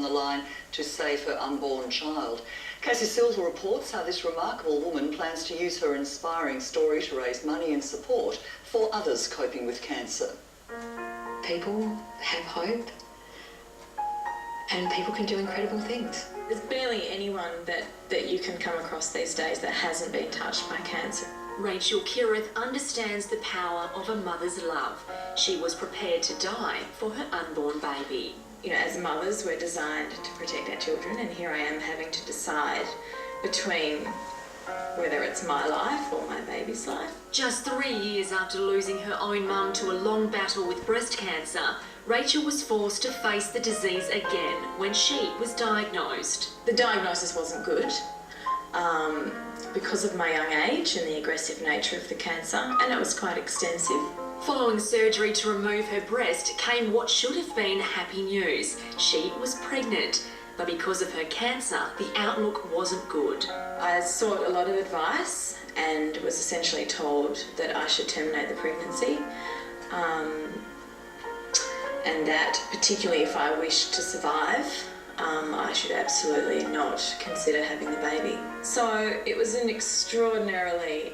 the line to save her unborn child. Cassie Silver reports how this remarkable woman plans to use her inspiring story to raise money and support for others coping with cancer. People have hope and people can do incredible things. There's barely anyone that you can come across these days that hasn't been touched by cancer. Rachel Kirith understands the power of a mother's love. She was prepared to die for her unborn baby. You know, as mothers, we're designed to protect our children, and here I am having to decide between whether it's my life or my baby's life. Just 3 years after losing her own mum to a long battle with breast cancer, Rachel was forced to face the disease again when she was diagnosed. The diagnosis wasn't good because of my young age and the aggressive nature of the cancer, and it was quite extensive. Following surgery to remove her breast came what should have been happy news. She was pregnant, but because of her cancer, the outlook wasn't good. I sought a lot of advice and was essentially told that I should terminate the pregnancy, and that particularly if I wished to survive, I should absolutely not consider having the baby. So it was an extraordinarily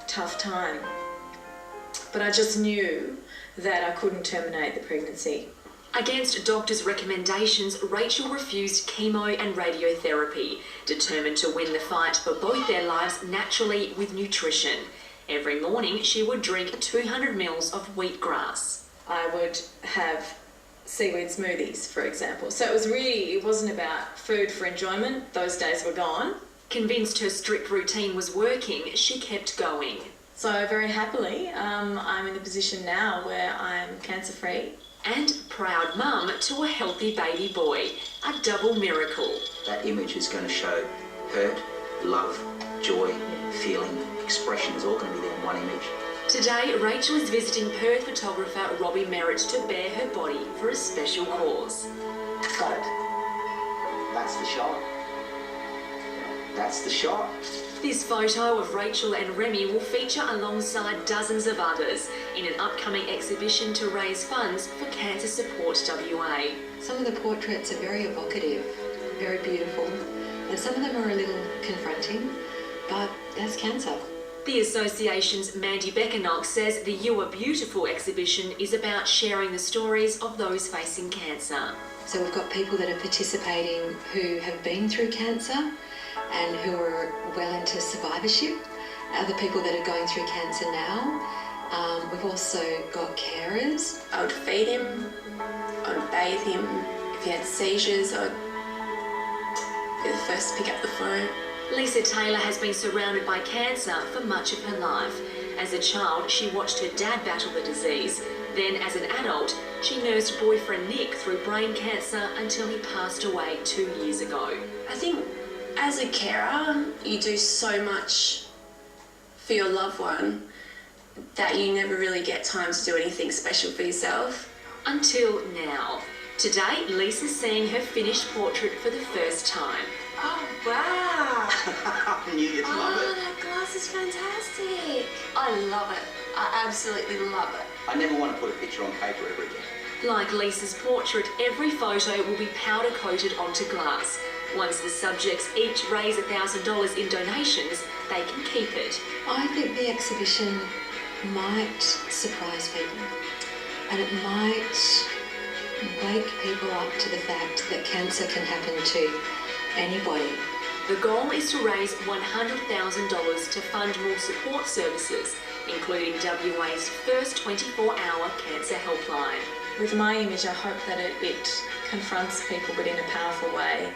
tough time, but I just knew that I couldn't terminate the pregnancy. Against doctors' recommendations, Rachel refused chemo and radiotherapy, determined to win the fight for both their lives naturally with nutrition. Every morning, she would drink 200 mils of wheatgrass. I would have seaweed smoothies, for example. So it wasn't about food for enjoyment. Those days were gone. Convinced her strict routine was working, she kept going. So very happily, I'm in the position now where I'm cancer-free. And proud mum to a healthy baby boy, a double miracle. That image is going to show hurt, love, joy, feeling, expression is all going to be there in one image. Today, Rachel is visiting Perth photographer Robbie Merritt to bare her body for a special cause. Got it. That's the shot. That's the shot. This photo of Rachel and Remy will feature alongside dozens of others in an upcoming exhibition to raise funds for Cancer Support WA. Some of the portraits are very evocative, very beautiful, and some of them are a little confronting, but that's cancer. The association's Mandy Beckernock says the You Are Beautiful exhibition is about sharing the stories of those facing cancer. So we've got people that are participating who have been through cancer and who are well into survivorship, other people that are going through cancer now. We've also got carers. I would feed him, I would bathe him. If he had seizures, I would be the first to pick up the phone. Lisa Taylor has been surrounded by cancer for much of her life. As a child, she watched her dad battle the disease. Then, as an adult, she nursed boyfriend Nick through brain cancer until he passed away 2 years ago. I think as a carer, you do so much for your loved one that you never really get time to do anything special for yourself. Until now. Today, Lisa's seeing her finished portrait for the first time. Oh, wow. I knew you'd love it. That glass is fantastic. I love it. I absolutely love it. I never want to put a picture on paper ever again. Like Lisa's portrait, every photo will be powder coated onto glass. Once the subjects each raise $1,000 in donations, they can keep it. I think the exhibition might surprise people, and it might wake people up to the fact that cancer can happen to anybody. The goal is to raise $100,000 to fund more support services, including WA's first 24-hour cancer helpline. With my image, I hope that it confronts people, but in a powerful way,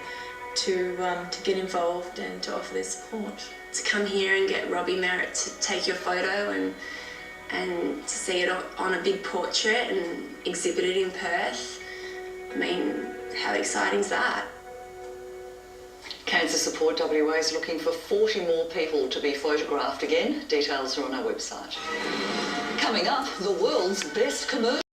to get involved and to offer their support. To come here and get Robbie Merritt to take your photo and to see it on a big portrait and exhibit it in Perth, I mean, how exciting is that? Cancer Support WA is looking for 40 more people to be photographed again. Details are on our website. Coming up, the world's best commercial.